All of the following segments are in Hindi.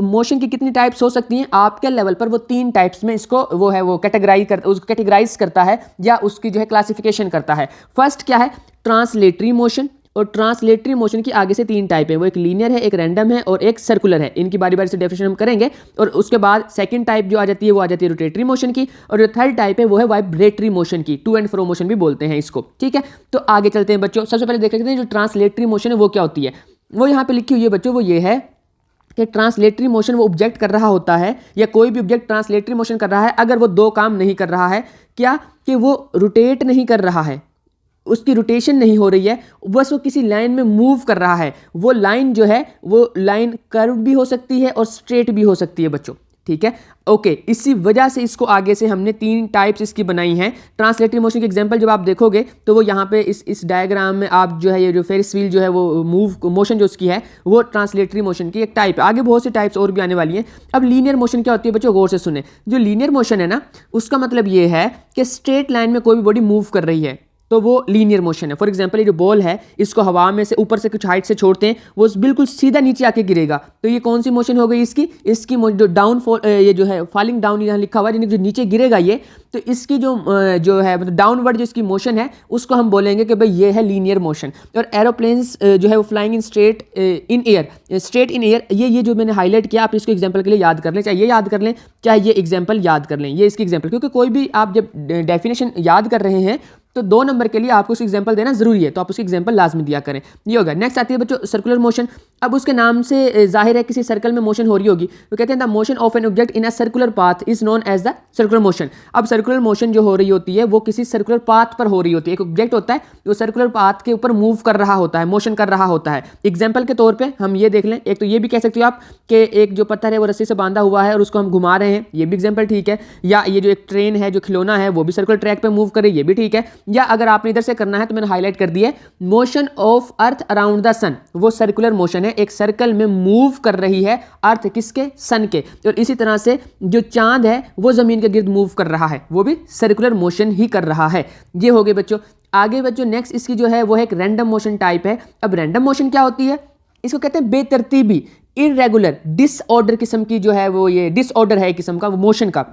मोशन की कितनी टाइप्स हो सकती हैं आपके लेवल पर, वो 3 टाइप्स में इसको वो कैटेगराइज करता है या उसकी जो है क्लासिफिकेशन करता है। फर्स्ट क्या है, ट्रांसलेटरी मोशन। और ट्रांसलेटरी मोशन की आगे से 3 टाइप है, वो एक लीनियर है, एक रैंडम है और एक सर्कुलर है। इनकी बारी बारी से डेफिनेशन हम करेंगे। और उसके बाद सेकंड टाइप जो आ जाती है वो आ जाती है रोटेटरी मोशन की। और जो थर्ड टाइप है वो है वाइब्रेटरी मोशन की, टू एंड फ्रो मोशन भी बोलते हैं इसको। ठीक है, तो आगे चलते हैं बच्चों। सबसे पहले देख लेते हैं जो ट्रांसलेटरी मोशन है वो क्या होती है। वो यहाँ पे लिखी हुई है बच्चों, वो ये है कि ट्रांसलेटरी मोशन वो ऑब्जेक्ट कर रहा होता है, या कोई भी ऑब्जेक्ट ट्रांसलेटरी मोशन कर रहा है अगर वो 2 काम नहीं कर रहा है। क्या कि वो रोटेट नहीं कर रहा है, उसकी रोटेशन नहीं हो रही है, बस वो किसी लाइन में मूव कर रहा है। वो लाइन जो है वो लाइन कर्व भी हो सकती है और स्ट्रेट भी हो सकती है बच्चों। ठीक है, ओके। इसी वजह से इसको आगे से हमने 3 टाइप्स इसकी बनाई हैं। ट्रांसलेटरी मोशन की एग्जांपल जब आप देखोगे तो वो यहाँ पे इस डायग्राम में आप जो है ये जो फेरिस व्हील जो है वो मूव मोशन जो उसकी है वो ट्रांसलेटरी मोशन की एक टाइप है। आगे बहुत सी टाइप्स और भी आने वाली हैं। अब लीनियर मोशन क्या होती है बच्चों, गौर से सुने। जो लीनियर मोशन है ना, उसका मतलब ये है कि स्ट्रेट लाइन में कोई भी बॉडी मूव कर रही है तो वो लीनियर मोशन है। फॉर एग्जांपल ये जो बॉल है इसको हवा में से ऊपर से कुछ हाइट से छोड़ते हैं, वो बिल्कुल सीधा नीचे आके गिरेगा, तो ये कौन सी मोशन हो गई इसकी जो डाउन फॉल, ये जो है फॉलिंग डाउन यहाँ लिखा हुआ है, जो नीचे गिरेगा ये, तो इसकी जो है मतलब डाउनवर्ड जो इसकी मोशन है उसको हम बोलेंगे कि भाई ये है लीनियर मोशन। और एरोप्लेन्स जो है वो flying in straight in air, ये जो मैंने हाईलाइट किया आप इसको एग्जाम्पल के लिए याद कर लें, चाहे ये याद कर लें चाहे ये एग्जाम्पल याद कर लें, ये इसकी एग्जाम्पल, क्योंकि कोई भी आप जब डेफिनेशन याद कर रहे हैं तो 2 नंबर के लिए आपको उसकी एग्जांपल देना जरूरी है, तो आप उसकी एग्जांपल लाजमी दिया करें। ये होगा। नेक्स्ट आती है बच्चों सर्कुलर मोशन। अब उसके नाम से जाहिर है किसी सर्कल में मोशन हो रही होगी, तो कहते हैं the motion of an object in a circular path is known as the circular motion. अब सर्कुलर मोशन जो हो रही होती है वो किसी सर्कुलर पाथ पर हो रही होती है। एक ऑब्जेक्ट होता है जो सर्कुलर पाथ के ऊपर मूव कर रहा होता है, मोशन कर रहा होता है। एग्जाम्पल के तौर पर हम ये देख लें, एक तो ये भी कह सकते हो आप कि एक जो पत्थर है वो रस्सी से बांधा हुआ है और उसको हम घुमा रहे हैं, ये भी एग्जाम्पल ठीक है। या ये जो एक ट्रेन है जो खिलौना है वो भी सर्कुलर ट्रैक पर मूव करे, ये भी ठीक है। या अगर आपने इधर से करना है तो मैंने हाईलाइट कर दिया motion of earth around the sun, वो सर्कुलर मोशन है, एक सर्कल में मूव कर रही है अर्थ किसके, सन के। और इसी तरह से जो चांद है वो जमीन के गिर्द मूव कर रहा है, वो भी सर्कुलर मोशन ही कर रहा है। ये हो गए बच्चों। आगे बच्चों नेक्स्ट इसकी जो है वो है एक रैंडम मोशन टाइप है। अब रैंडम मोशन क्या होती है, इसको कहते हैं बेतरतीबी, इररेगुलर, डिसऑर्डर किस्म की जो है वो, ये डिसऑर्डर है किस्म का वो मोशन का।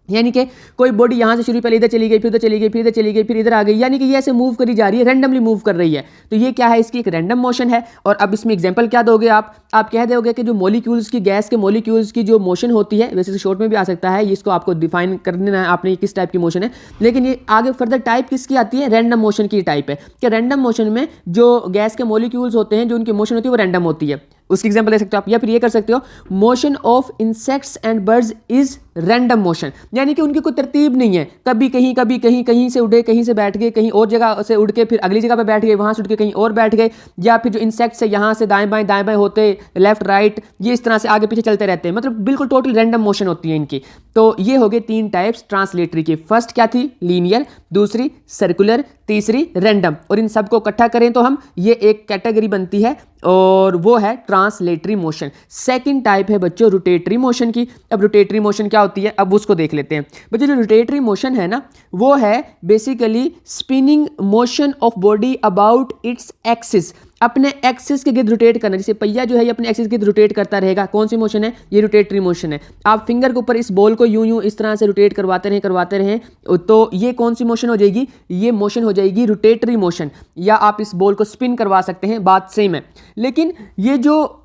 यानी कि कोई बॉडी यहाँ से शुरू पहले इधर चली गई, फिर उधर चली गई, फिर इधर चली गई, फिर इधर आ गई, यानी कि ये ऐसे मूव करी जा रही है, रैंडमली मूव कर रही है। तो ये क्या है, इसकी एक रैंडम मोशन है। और अब इसमें एग्जांपल क्या दोगे आप कह दोगे कि जो मॉलिक्यूल्स की, गैस के मॉलिक्यूल्स की जो मोशन होती है, वैसे शॉर्ट में भी आ सकता है, इसको आपको डिफाइन करना है आपने किस टाइप की मोशन है। लेकिन ये आगे फर्दर टाइप किसकी आती है, रैंडम मोशन की टाइप है कि रैंडम मोशन में जो गैस के मॉलिक्यूल्स होते हैं जो उनकी मोशन होती है वो रैंडम होती है। उसकी एग्जांपल दे सकते हो आप, या फिर ये कर सकते हो motion of insects and birds is random motion, यानी कि उनकी कोई तरतीब नहीं है, कभी कहीं कभी कहीं, कहीं से उड़े, कहीं से बैठ गए, कहीं और जगह से उड़ के फिर अगली जगह पे बैठ गए, वहां से उड़ के कहीं और बैठ गए, या फिर जो इंसेक्ट्स है यहाँ से दाएं बाएं होते लेफ्ट राइट, ये इस तरह से आगे पीछे चलते रहते हैं, मतलब बिल्कुल टोटल रैंडम मोशन होती है इनकी। तो ये हो गए 3 टाइप्स ट्रांसलेटरी की। फर्स्ट क्या थी, लीनियर, दूसरी सर्कुलर, तीसरी रैंडम। और इन सबको इकट्ठा करें तो हम ये एक कैटेगरी बनती है और वो है ट्रांसलेटरी मोशन। सेकंड टाइप है बच्चों रोटेटरी मोशन की। अब रोटेटरी मोशन क्या होती है, अब उसको देख लेते हैं बच्चों। जो रोटेटरी मोशन है ना, वो है basically spinning motion of body about its axis, अपने एक्सिस के गिर्द रोटेट करना। जैसे पहिया जो है ये अपने एक्सिस के गिर्द रोटेट करता रहेगा, कौन सी मोशन है, ये रोटेटरी मोशन है। आप फिंगर के ऊपर इस बॉल को यूं इस तरह से रोटेट करवाते रहें तो ये कौन सी मोशन हो जाएगी, ये मोशन हो जाएगी रोटेटरी मोशन। या आप इस बॉल को स्पिन करवा सकते हैं, बात सेम है। लेकिन ये जो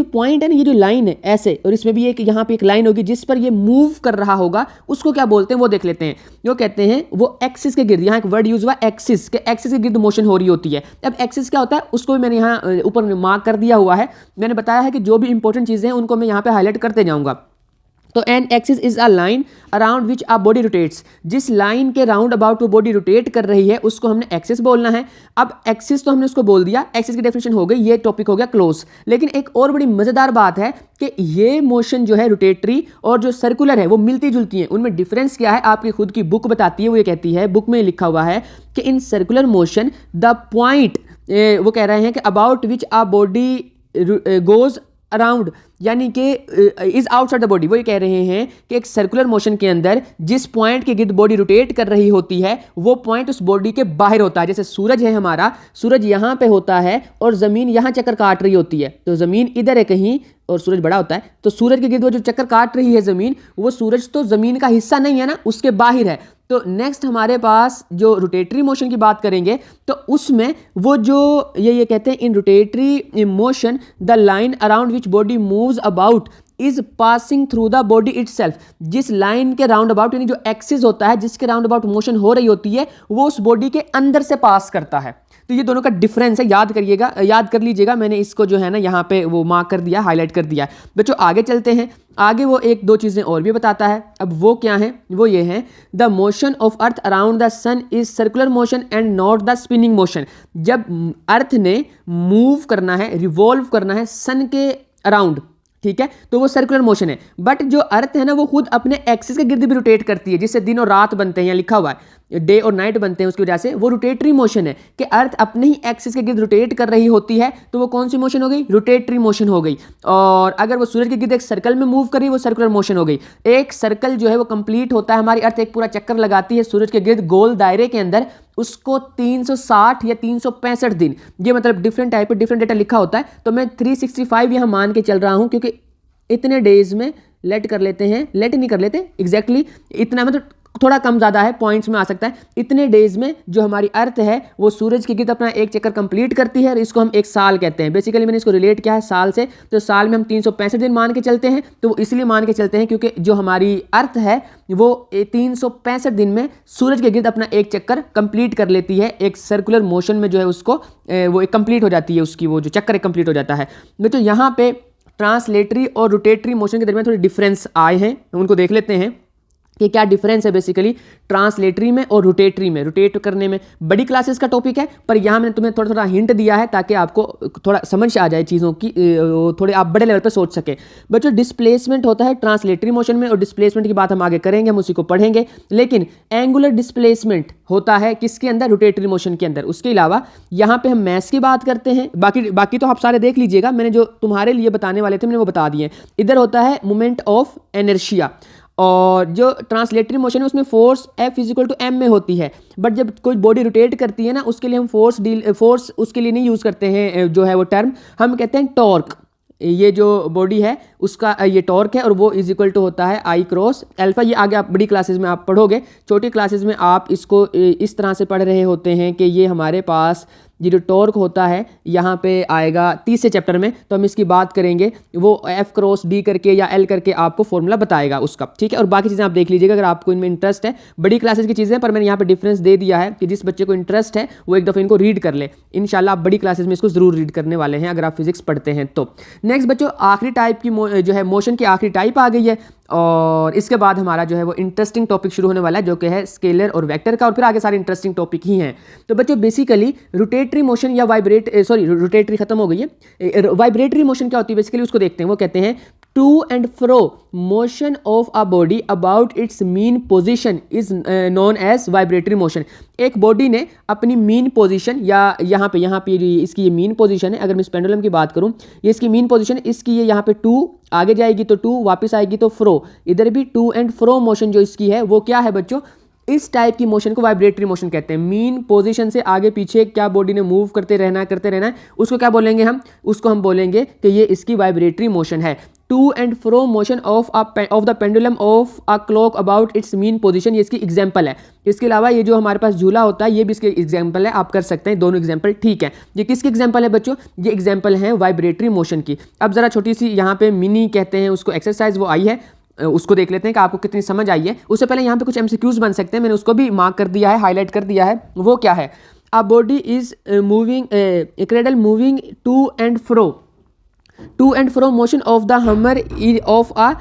पॉइंट है ना, ये जो लाइन है ऐसे, और इसमें भी एक यहाँ पे एक लाइन होगी जिस पर ये मूव कर रहा होगा, उसको क्या बोलते हैं वो देख लेते हैं। जो कहते हैं वो एक्सिस के गिर्द, यहाँ एक वर्ड यूज हुआ एक्सिस के गिर्द मोशन हो रही होती है। अब एक्सिस क्या होता है उसको भी मैंने यहाँ ऊपर मार्क कर दिया हुआ है। मैंने बताया है कि जो भी इंपॉर्टेंट चीजें हैं उनको मैं यहाँ पे हाईलाइट करते जाऊंगा। तो an axis is a line around which a body rotates, जिस लाइन के राउंड अबाउट वो बॉडी रोटेट कर रही है उसको हमने एक्सिस बोलना है। अब एक्सिस तो हमने उसको बोल दिया, एक्सिस की डेफिनेशन हो गई, ये टॉपिक हो गया क्लोज। लेकिन एक और बड़ी मजेदार बात है कि ये मोशन जो है रोटेटरी और जो सर्कुलर है वो मिलती जुलती हैं। उनमें डिफरेंस क्या है आपकी खुद की बुक बताती है, वो ये कहती है, बुक में लिखा हुआ है कि in circular motion the point, वो कह रहे हैं कि about which a body goes around, यानी कि इज आउटसाइड द बॉडी। वो ये कह रहे हैं कि एक सर्कुलर मोशन के अंदर जिस पॉइंट के गिर्द बॉडी रोटेट कर रही होती है वो पॉइंट उस बॉडी के बाहर होता है। जैसे सूरज है हमारा, सूरज यहाँ पे होता है और जमीन यहाँ चक्कर काट रही होती है, तो जमीन इधर है कहीं, और सूरज बड़ा होता है, तो सूरज के गिर्द वो जो चक्कर काट रही है ज़मीन, वो सूरज तो ज़मीन का हिस्सा नहीं है ना, उसके बाहर है। तो नेक्स्ट हमारे पास जो रोटेटरी मोशन की बात करेंगे, तो उसमें वो जो ये कहते हैं, in rotatory motion the line around which body moves about is passing through the body itself. जिस लाइन के राउंड अबाउट, यानी जो एक्सिस होता है जिसके राउंड अबाउट मोशन हो रही होती है, वो उस बॉडी के अंदर से पास करता है। तो ये दोनों का डिफरेंस है, याद करिएगा, याद कर लीजिएगा। मैंने इसको जो है ना यहाँ पे वो मार्क कर दिया, हाईलाइट कर दिया। बच्चों आगे चलते हैं, आगे वो एक दो चीज़ें और भी बताता है। अब वो क्या है, वो ये है, the motion of earth around the sun is circular motion and not the spinning motion. जब अर्थ ने मूव करना है, रिवॉल्व करना है सन के अराउंड, ठीक है, तो वो सर्कुलर मोशन है। बट जो अर्थ है ना, वो खुद अपने एक्सिस के गिर्द भी रोटेट करती है, जिससे दिन और रात बनते हैं, यहाँ लिखा हुआ है डे और नाइट बनते हैं, उसकी वजह से वो रोटेटरी मोशन है कि अर्थ अपने ही एक्सिस के गिर्द रोटेट कर रही होती है। तो वो कौन सी मोशन हो गई, रोटेटरी मोशन हो गई। और अगर वो सूरज के गिर्द एक सर्कल में मूव कर रही है, वो सर्कुलर मोशन हो गई। एक सर्कल जो है वो कंप्लीट होता है, हमारी अर्थ एक पूरा चक्कर लगाती है सूरज के गिर्द गोल दायरे के अंदर, उसको 360 या 365 दिन, ये मतलब डिफरेंट टाइप पे डिफरेंट डेटा लिखा होता है। तो मैं 365 यहाँ मान के चल रहा हूँ, क्योंकि इतने डेज में लेट कर लेते हैं, लेट नहीं कर लेते एग्जैक्टली इतना, मतलब थोड़ा कम ज़्यादा है, पॉइंट्स में आ सकता है। इतने डेज में जो हमारी अर्थ है वो सूरज के गिर्द अपना एक चक्कर कंप्लीट करती है, और इसको हम एक साल कहते हैं। बेसिकली मैंने इसको रिलेट किया है साल से, तो साल में हम 365 दिन मान के चलते हैं। तो वो इसलिए मान के चलते हैं क्योंकि जो हमारी अर्थ है वो 365 दिन में सूरज के गिर्द अपना एक चक्कर कंप्लीट कर लेती है, एक सर्कुलर मोशन में जो है उसको वो एक कंप्लीट हो जाती है, उसकी वो जो चक्कर कंप्लीट हो जाता है। तो यहाँ पे ट्रांसलेटरी और रोटेटरी मोशन के दरमियान थोड़े डिफरेंस आए हैं, उनको देख लेते हैं कि क्या डिफरेंस है बेसिकली ट्रांसलेटरी में और रोटेटरी में, रोटेट करने में। बड़ी क्लासेस का टॉपिक है, पर यहाँ मैंने तुम्हें थोड़ा थोड़ा हिंट दिया है ताकि आपको थोड़ा समझ आ जाए चीज़ों की, थोड़े आप बड़े लेवल पर सोच सके। बच्चों डिस्प्लेसमेंट होता है ट्रांसलेटरी मोशन में, और डिस्प्लेसमेंट की बात हम आगे करेंगे, हम उसी को पढ़ेंगे। लेकिन एंगुलर डिस्प्लेसमेंट होता है किसके अंदर, रोटेटरी मोशन के अंदर। उसके अलावा यहाँ पे हम मैथ्स की बात करते हैं, बाकी तो आप सारे देख लीजिएगा, मैंने जो तुम्हारे लिए बताने वाले थे मैंने वो बता दिए। इधर होता है मोमेंट ऑफ इनर्शिया, और जो ट्रांसलेटरी मोशन है उसमें फोर्स F = m में होती है। बट जब कोई बॉडी रोटेट करती है ना, उसके लिए हम फोर्स उसके लिए नहीं यूज़ करते हैं, जो है वो टर्म हम कहते हैं टॉर्क। ये जो बॉडी है उसका ये टॉर्क है, और वो = होता है I क्रॉस अल्फा। ये आगे आप बड़ी क्लासेस में आप पढ़ोगे, छोटी क्लासेस में आप इसको इस तरह से पढ़ रहे होते हैं कि ये हमारे पास ये जो टॉर्क होता है यहाँ पे आएगा 30 चैप्टर में, तो हम इसकी बात करेंगे। वो F क्रॉस D करके या L करके आपको फॉर्मूला बताएगा उसका, ठीक है। और बाकी चीज़ें आप देख लीजिएगा अगर आपको इनमें इंटरेस्ट है। बड़ी क्लासेस की चीज़ें, पर मैंने यहाँ पे डिफरेंस दे दिया है कि जिस बच्चे को इंटरेस्ट है वो एक दफ़ा इनको रीड कर ले। इंशाल्लाह आप बड़ी क्लासेस में इसको ज़रूर रीड करने वाले हैं अगर आप फिजिक्स पढ़ते हैं तो। नेक्स्ट बच्चों आखिरी टाइप की जो है मोशन की आखिरी टाइप आ गई है, और इसके बाद हमारा जो है वो इंटरेस्टिंग टॉपिक शुरू होने वाला है, जो कि है स्केलर और वेक्टर का, और फिर आगे सारे इंटरेस्टिंग टॉपिक ही हैं। तो बच्चों बेसिकली रोटेटरी मोशन या रोटेटरी खत्म हो गई है। वाइब्रेटरी मोशन क्या होती है बेसिकली, उसको देखते हैं। वो कहते हैं to and fro motion of a body about its mean position is known as vibratory motion. एक बॉडी ने अपनी मीन पोजीशन, या यहाँ पे इसकी ये मीन पोजीशन है, अगर मैं इस पेंडुलम की बात करूँ, ये इसकी मीन पोजीशन, इसकी ये यहाँ पे 2 आगे जाएगी तो 2, वापस आएगी तो फ्रो, इधर भी टू एंड फ्रो मोशन जो इसकी है वो क्या है बच्चों, इस टाइप की मोशन को वाइब्रेटरी मोशन कहते हैं। मीन पोजीशन से आगे पीछे क्या बॉडी ने मूव करते रहना है, उसको क्या बोलेंगे हम, उसको हम बोलेंगे कि ये इसकी वाइब्रेटरी मोशन है। To and fro motion of the pendulum of a clock about its mean position, ये इसकी एग्जांपल है। इसके अलावा ये जो हमारे पास झूला होता है ये भी इसके एग्जांपल है, आप कर सकते हैं दोनों एग्जांपल, ठीक है। ये किसकी एग्जांपल है बच्चों, ये एग्जांपल है वाइब्रेटरी मोशन की। अब जरा छोटी सी यहाँ पे मिनी कहते हैं उसको एक्सरसाइज वो आई है, उसको देख लेते हैं कि आपको कितनी समझ आई है। उससे पहले यहाँ पे कुछ MCQs बन सकते हैं, मैंने उसको भी मार्क कर दिया है, हाईलाइट कर दिया है। वो क्या है, a body is moving, cradle moving to and fro motion of the hammer of a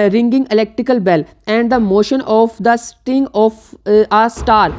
ringing electrical bell and the motion of the sting of a star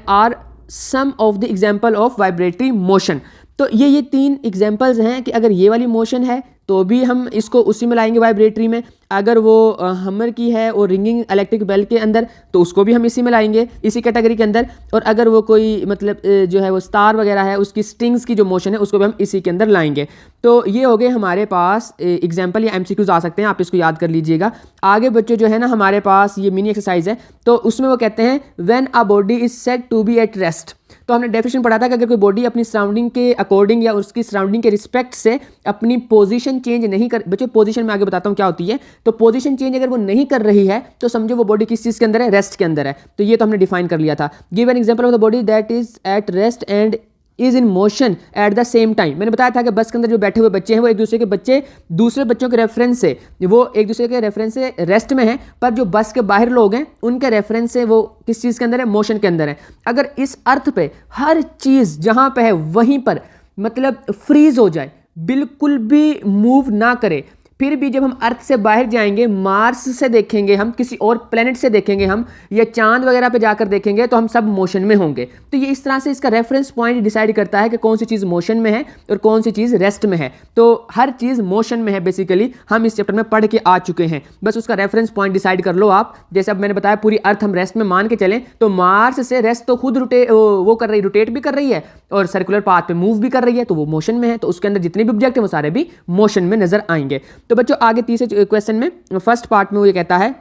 are some of the example of vibratory motion। तो ये 3 एग्जाम्पल्स हैं कि अगर ये वाली मोशन है तो भी हम इसको उसी में लाएंगे वाइब्रेटरी में, अगर वो हमर की है और रिंगिंग इलेक्ट्रिक बेल के अंदर तो उसको भी हम इसी में लाएंगे, इसी कैटेगरी के अंदर। और अगर वो कोई मतलब जो है वो स्टार वगैरह है उसकी स्टिंग्स की जो मोशन है उसको भी हम इसी के अंदर लाएंगे। तो ये हो गए हमारे पास एग्जाम्पल या MCQs आ सकते हैं, आप इसको याद कर लीजिएगा। आगे बच्चों जो है ना हमारे पास ये मिनी एक्सरसाइज है, तो उसमें वो कहते हैं when a body is said to be at rest. तो हमने डेफिनेशन पढ़ा था कि अगर कोई बॉडी अपनी सराउंडिंग के अकॉर्डिंग या उसकी सराउंडिंग के रिस्पेक्ट से अपनी पोजीशन चेंज नहीं कर, बच्चों पोजीशन में आगे बताता हूँ क्या होती है, तो पोजीशन चेंज अगर वो नहीं कर रही है तो समझो वो बॉडी किस चीज़ के अंदर है, रेस्ट के अंदर है। तो ये तो हमने डिफाइन कर लिया था। Give an example of the body that is at rest and is in motion at the same time. मैंने बताया था कि बस के अंदर जो बैठे हुए बच्चे हैं वो एक दूसरे के बच्चे दूसरे बच्चों के रेफरेंस से, वो एक दूसरे के रेफरेंस से रेस्ट में है, पर जो बस के बाहर लोग हैं उनके रेफरेंस से वो किस चीज़ के अंदर है, मोशन के अंदर है। अगर इस अर्थ पे हर चीज़ जहाँ पे है वहीं पर मतलब फ्रीज हो जाए, बिल्कुल भी मूव ना करे, फिर भी जब हम अर्थ से बाहर जाएंगे, मार्स से देखेंगे, हम किसी और प्लेनेट से देखेंगे, हम या चांद वगैरह पे जाकर देखेंगे तो हम सब मोशन में होंगे। तो ये इस तरह से इसका रेफरेंस पॉइंट डिसाइड करता है कि कौन सी चीज़ मोशन में है और कौन सी चीज़ रेस्ट में है। तो हर चीज़ मोशन में है बेसिकली, हम इस चैप्टर में पढ़ के आ चुके हैं, बस उसका रेफरेंस पॉइंट डिसाइड कर लो आप। जैसे अब मैंने बताया पूरी अर्थ हम रेस्ट में मान के चलें तो मार्स से रेस्ट तो खुद रोटेट भी कर रही है और सर्कुलर पाथ पे मूव भी कर रही है, तो वो मोशन में है। तो उसके अंदर जितने भी ऑब्जेक्ट हैं वो सारे भी मोशन में नजर आएंगे। तो बच्चों आगे तीसरे क्वेश्चन में फर्स्ट पार्ट में वो ये कहता है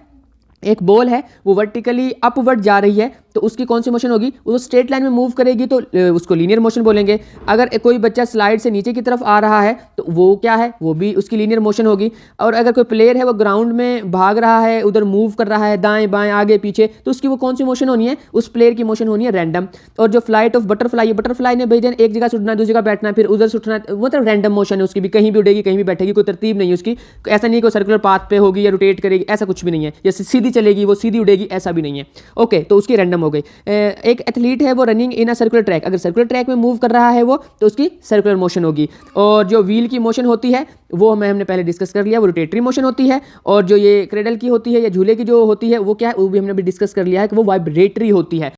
एक बॉल है वो वर्टिकली अपवर्ड जा रही है, तो उसकी कौन सी मोशन होगी, वो स्ट्रेट लाइन में मूव करेगी तो उसको लीनियर मोशन बोलेंगे। अगर कोई बच्चा स्लाइड से नीचे की तरफ आ रहा है तो वो क्या है, वो भी उसकी लीनियर मोशन होगी। और अगर कोई प्लेयर है वो ग्राउंड में भाग रहा है, उधर मूव कर रहा है दाएं बाएं आगे पीछे, तो उसकी वो कौन सी मोशन होनी है, उस प्लेयर की मोशन होनी है रैंडम। और जो फ्लाइट ऑफ बटरफ्लाई है, बटरफ्लाई ने भेजना एक जगह से उठना दूसरी जगह बैठना फिर उधर से उठना, मतलब रैंडम मोशन है उसकी भी, कहीं भी उड़ेगी कहीं भी बैठेगी, कोई तरतीब नहीं है उसकी। ऐसा नहीं है कि सर्कुलर पाथ पे होगी या रोटेट करेगी, ऐसा कुछ भी नहीं है, जैसे सीधी चलेगी वो सीधी उड़ेगी, ऐसा भी नहीं है। ओके, तो उसकी रैंडम हो गई। एक एथलीट है वो running in a circular track, अगर सर्कुलर ट्रैक में मूव कर रहा है वो तो उसकी सर्कुलर मोशन होगी। और जो व्हील की मोशन होती है वो हमने पहले डिस्कस कर लिया, वो रोटेटरी मोशन होती है। और जो ये क्रेडल की होती है या झूले की जो होती है वो क्या है, वो भी हमने अभी डिस्कस कर लिया है कि वो वाइब्रेटरी होती है।